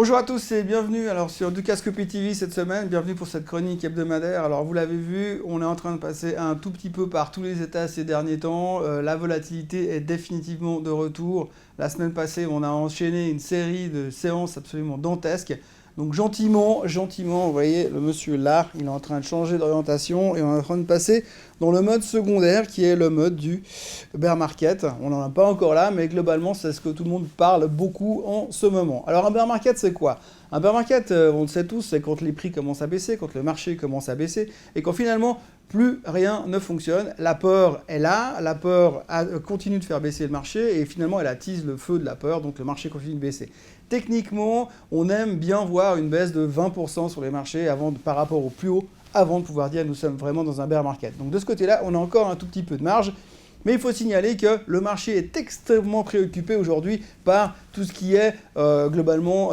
Bonjour à tous et bienvenue alors sur Ducascopie TV cette semaine, bienvenue pour cette chronique hebdomadaire. Alors vous l'avez vu, on est en train de passer un tout petit peu par tous les états ces derniers temps. La volatilité est définitivement de retour. La semaine passée, on a enchaîné une série de séances absolument dantesques. Donc gentiment, vous voyez, le monsieur là, il est en train de changer d'orientation et on est en train de passer dans le mode secondaire qui est le mode du bear market. On n'en a pas encore là, mais globalement, c'est ce que tout le monde parle beaucoup en ce moment. Alors un bear market, c'est quoi? Un bear market, on le sait tous, c'est quand les prix commencent à baisser, quand le marché commence à baisser et quand finalement, plus rien ne fonctionne. La peur est là, la peur continue de faire baisser le marché et finalement, elle attise le feu de la peur, donc le marché continue de baisser. Techniquement, on aime bien voir une baisse de 20% sur les marchés par rapport au plus haut, avant de pouvoir dire que nous sommes vraiment dans un bear market. Donc de ce côté-là, on a encore un tout petit peu de marge. Mais il faut signaler que le marché est extrêmement préoccupé aujourd'hui par tout ce qui est globalement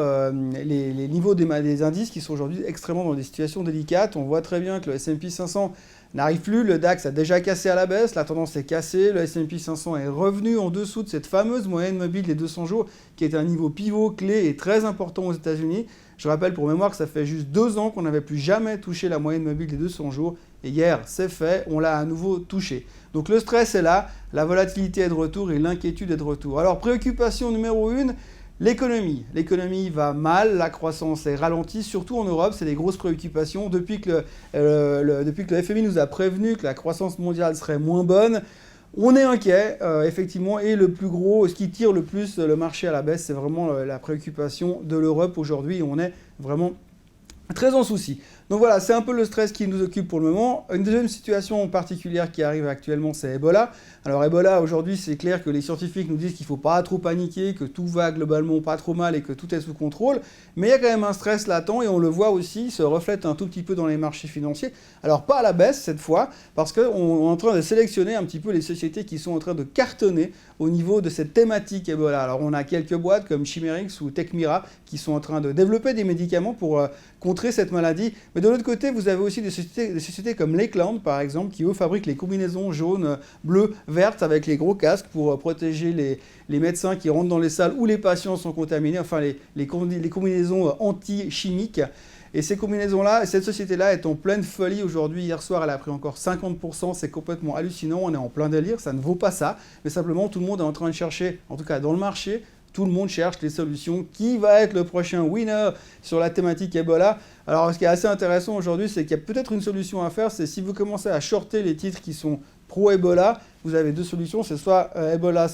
les niveaux des indices qui sont aujourd'hui extrêmement dans des situations délicates. On voit très bien que le S&P 500 n'arrive plus, le DAX a déjà cassé à la baisse, la tendance est cassée, le S&P 500 est revenu en dessous de cette fameuse moyenne mobile des 200 jours qui est un niveau pivot clé et très important aux États-Unis. Je rappelle pour mémoire que ça fait juste 2 ans qu'on n'avait plus jamais touché la moyenne mobile des 200 jours et hier c'est fait, on l'a à nouveau touché. Donc le stress est là, la volatilité est de retour et l'inquiétude est de retour. Alors préoccupation numéro 1, l'économie. L'économie va mal, la croissance est ralentie, surtout en Europe, c'est des grosses préoccupations. Depuis que le FMI nous a prévenu que la croissance mondiale serait moins bonne, on est inquiet, effectivement, et le plus gros, ce qui tire le plus le marché à la baisse, c'est vraiment la préoccupation de l'Europe aujourd'hui. On est vraiment très en souci. Donc voilà, c'est un peu le stress qui nous occupe pour le moment. Une deuxième situation particulière qui arrive actuellement, c'est Ebola. Alors Ebola, aujourd'hui, c'est clair que les scientifiques nous disent qu'il ne faut pas trop paniquer, que tout va globalement pas trop mal et que tout est sous contrôle. Mais il y a quand même un stress latent et on le voit aussi, se reflète un tout petit peu dans les marchés financiers. Alors pas à la baisse cette fois, parce qu'on est en train de sélectionner un petit peu les sociétés qui sont en train de cartonner au niveau de cette thématique Ebola. Alors on a quelques boîtes comme Chimerix ou Techmira qui sont en train de développer des médicaments pour contrer cette maladie. Mais de l'autre côté, vous avez aussi des sociétés comme Lakeland, par exemple, qui eux fabriquent les combinaisons jaunes, bleues, vertes avec les gros casques pour protéger les médecins qui rentrent dans les salles où les patients sont contaminés, enfin les combinaisons anti-chimiques. Et ces combinaisons-là, cette société-là est en pleine folie aujourd'hui. Hier soir, elle a pris encore 50%, c'est complètement hallucinant, on est en plein délire, ça ne vaut pas ça. Mais simplement, tout le monde est en train de chercher, en tout cas dans le marché, tout le monde cherche les solutions. Qui va être le prochain winner sur la thématique Ebola? Alors, ce qui est assez intéressant aujourd'hui, c'est qu'il y a peut-être une solution à faire, c'est si vous commencez à shorter les titres qui sont pro-Ebola, vous avez deux solutions, c'est soit Ebola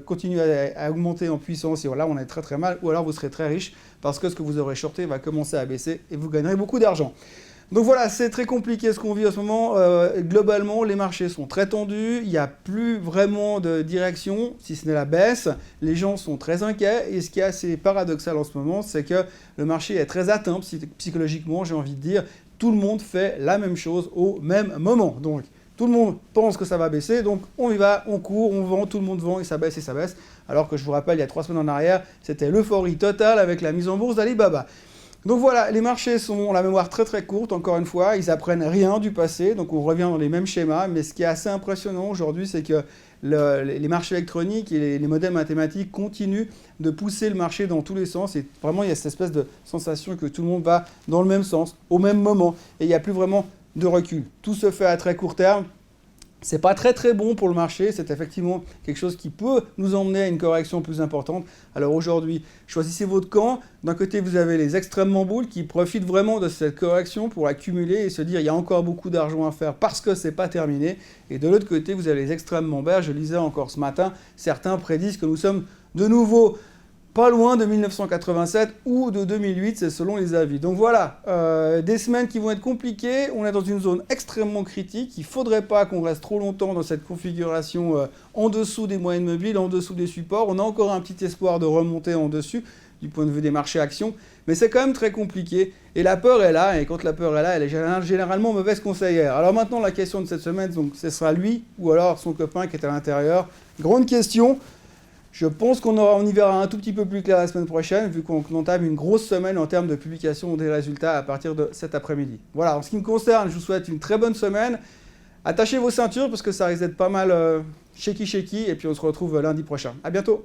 continue à augmenter en puissance et là on est très très mal, ou alors vous serez très riche parce que ce que vous aurez shorté va commencer à baisser et vous gagnerez beaucoup d'argent. Donc voilà, c'est très compliqué ce qu'on vit en ce moment. Globalement, les marchés sont très tendus, il n'y a plus vraiment de direction, si ce n'est la baisse. Les gens sont très inquiets et ce qui est assez paradoxal en ce moment, c'est que le marché est très atteint psychologiquement, j'ai envie de dire. Tout le monde fait la même chose au même moment. Donc tout le monde pense que ça va baisser, donc on y va, on court, on vend, tout le monde vend et ça baisse et ça baisse. Alors que je vous rappelle, il y a 3 semaines en arrière, c'était l'euphorie totale avec la mise en bourse d'Alibaba. Donc voilà, les marchés ont la mémoire très très courte, encore une fois, ils apprennent rien du passé, donc on revient dans les mêmes schémas, mais ce qui est assez impressionnant aujourd'hui, c'est que les marchés électroniques et les modèles mathématiques continuent de pousser le marché dans tous les sens, et vraiment il y a cette espèce de sensation que tout le monde va dans le même sens, au même moment, et il n'y a plus vraiment de recul. Tout se fait à très court terme. C'est pas très très bon pour le marché, c'est effectivement quelque chose qui peut nous emmener à une correction plus importante. Alors aujourd'hui, choisissez votre camp. D'un côté, vous avez les extrêmement bulles qui profitent vraiment de cette correction pour accumuler et se dire il y a encore beaucoup d'argent à faire parce que c'est pas terminé. Et de l'autre côté, vous avez les extrêmement bears. Je lisais encore ce matin, certains prédisent que nous sommes de nouveau pas loin de 1987 ou de 2008, c'est selon les avis. Donc voilà, des semaines qui vont être compliquées, on est dans une zone extrêmement critique, il ne faudrait pas qu'on reste trop longtemps dans cette configuration en dessous des moyennes mobiles, en dessous des supports. On a encore un petit espoir de remonter en dessus du point de vue des marchés actions, mais c'est quand même très compliqué. Et la peur est là, et quand la peur est là, elle est généralement mauvaise conseillère. Alors maintenant, la question de cette semaine, donc, ce sera lui ou alors son copain qui est à l'intérieur. Grande question. Je pense qu'on y verra un tout petit peu plus clair la semaine prochaine, vu qu'on entame une grosse semaine en termes de publication des résultats à partir de cet après-midi. Voilà, en ce qui me concerne, je vous souhaite une très bonne semaine. Attachez vos ceintures parce que ça risque d'être pas mal shaky, et puis on se retrouve lundi prochain. À bientôt.